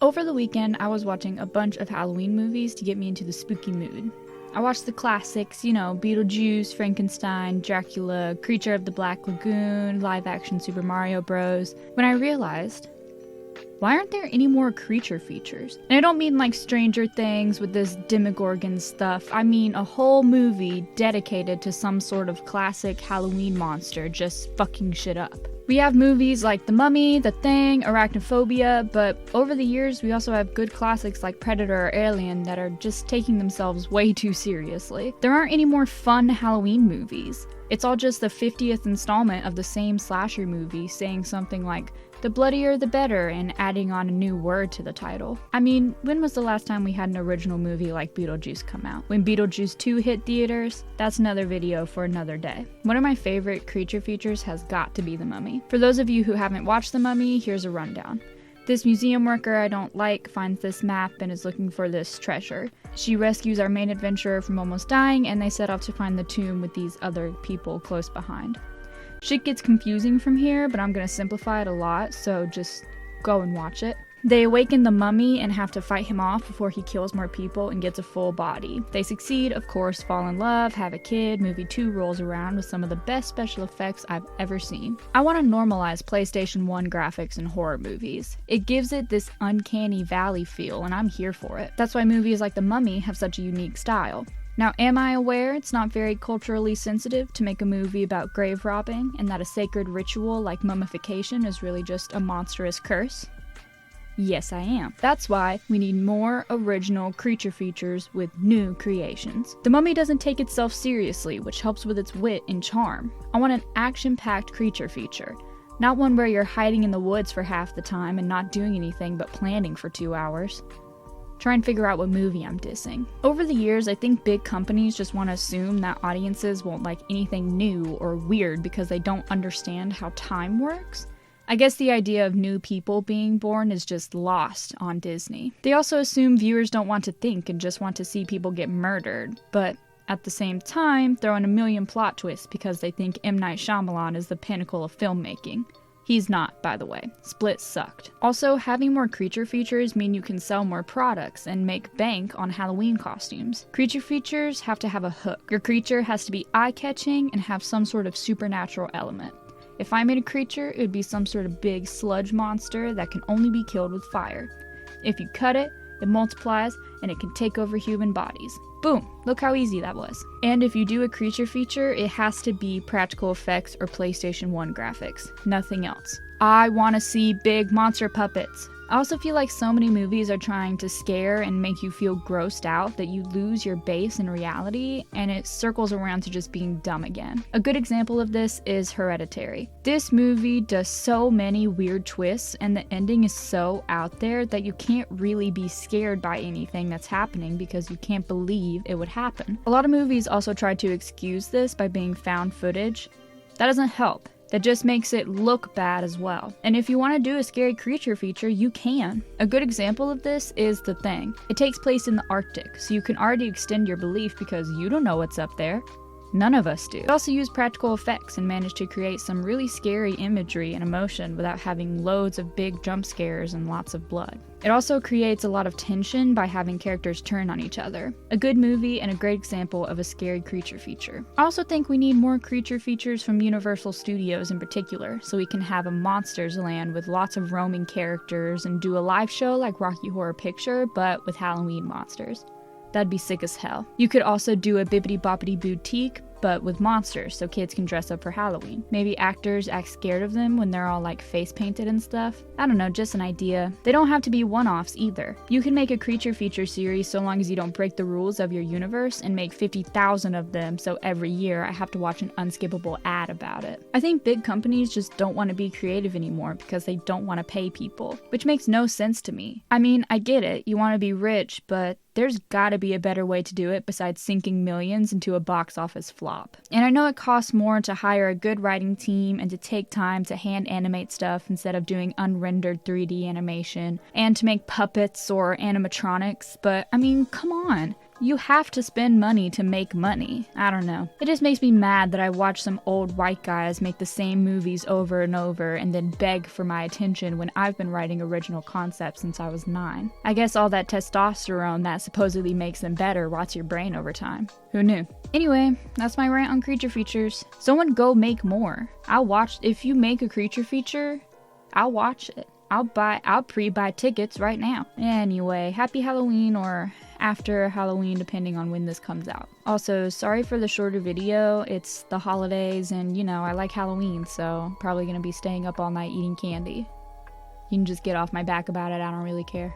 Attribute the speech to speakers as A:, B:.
A: Over the weekend, I was watching a bunch of Halloween movies to get me into the spooky mood. I watched the classics, Beetlejuice, Frankenstein, Dracula, Creature of the Black Lagoon, live-action Super Mario Bros. When I realized, why aren't there any more creature features? And I don't mean like Stranger Things with this Demogorgon stuff. I mean a whole movie dedicated to some sort of classic Halloween monster just fucking shit up. We have movies like The Mummy, The Thing, Arachnophobia, but over the years we also have good classics like Predator or Alien that are just taking themselves way too seriously. There aren't any more fun Halloween movies. It's all just the 50th installment of the same slasher movie saying something like, the bloodier the better, and adding on a new word to the title. I mean, when was the last time we had an original movie like Beetlejuice come out? When Beetlejuice 2 hit theaters? That's another video for another day. One of my favorite creature features has got to be The Mummy. For those of you who haven't watched The Mummy, here's a rundown. This museum worker I don't like finds this map and is looking for this treasure. She rescues our main adventurer from almost dying, and they set off to find the tomb with these other people close behind. Shit gets confusing from here, but I'm gonna simplify it a lot, so just go and watch it. They awaken the mummy and have to fight him off before he kills more people and gets a full body. They succeed, of course, fall in love, have a kid, movie 2 rolls around with some of the best special effects I've ever seen. I want to normalize PlayStation 1 graphics in horror movies. It gives it this uncanny valley feel, and I'm here for it. That's why movies like The Mummy have such a unique style. Now, am I aware it's not very culturally sensitive to make a movie about grave robbing, and that a sacred ritual like mummification is really just a monstrous curse? Yes, I am. That's why we need more original creature features with new creations. The Mummy doesn't take itself seriously, which helps with its wit and charm. I want an action-packed creature feature, not one where you're hiding in the woods for half the time and not doing anything but planning for 2 hours. Try and figure out what movie I'm dissing. Over the years, I think big companies just want to assume that audiences won't like anything new or weird because they don't understand how time works. I guess the idea of new people being born is just lost on Disney. They also assume viewers don't want to think and just want to see people get murdered, but at the same time, throw in a million plot twists because they think M. Night Shyamalan is the pinnacle of filmmaking. He's not, by the way. Split sucked. Also, having more creature features mean you can sell more products and make bank on Halloween costumes. Creature features have to have a hook. Your creature has to be eye-catching and have some sort of supernatural element. If I made a creature, it would be some sort of big sludge monster that can only be killed with fire. If you cut it, it multiplies, and it can take over human bodies. Boom! Look how easy that was. And if you do a creature feature, it has to be practical effects or PlayStation 1 graphics. Nothing else. I want to see big monster puppets. I also feel like so many movies are trying to scare and make you feel grossed out that you lose your base in reality, and it circles around to just being dumb again. A good example of this is Hereditary. This movie does so many weird twists, and the ending is so out there that you can't really be scared by anything that's happening because you can't believe it would happen. A lot of movies also try to excuse this by being found footage. That doesn't help. That just makes it look bad as well. And if you want to do a scary creature feature, you can. A good example of this is The Thing. It takes place in the Arctic, so you can already extend your belief because you don't know what's up there. None of us do. It also used practical effects and managed to create some really scary imagery and emotion without having loads of big jump scares and lots of blood. It also creates a lot of tension by having characters turn on each other. A good movie and a great example of a scary creature feature. I also think we need more creature features from Universal Studios in particular, so we can have a Monsters Land with lots of roaming characters and do a live show like Rocky Horror Picture, but with Halloween monsters. That'd be sick as hell. You could also do a Bibbidi Boppidi Boutique, but with monsters, so kids can dress up for Halloween. Maybe actors act scared of them when they're all like face painted and stuff. I don't know, just an idea. They don't have to be one-offs either. You can make a creature feature series so long as you don't break the rules of your universe and make 50,000 of them, so every year I have to watch an unskippable ad about it. I think big companies just don't want to be creative anymore because they don't want to pay people, which makes no sense to me. I mean, I get it, you want to be rich, but there's gotta be a better way to do it besides sinking millions into a box office flop. And I know it costs more to hire a good writing team and to take time to hand animate stuff instead of doing unrendered 3D animation, and to make puppets or animatronics, but I mean, come on. You have to spend money to make money. I don't know. It just makes me mad that I watch some old white guys make the same movies over and over and then beg for my attention when I've been writing original concepts since I was 9. I guess all that testosterone that supposedly makes them better rots your brain over time. Who knew? Anyway, that's my rant on creature features. Someone go make more. If you make a creature feature, I'll watch it. I'll pre-buy tickets right now. Anyway, happy Halloween, or after Halloween depending on when this comes out. Also, sorry for the shorter video. It's the holidays and I like Halloween, so probably gonna be staying up all night eating candy. You can just get off my back about it, I don't really care.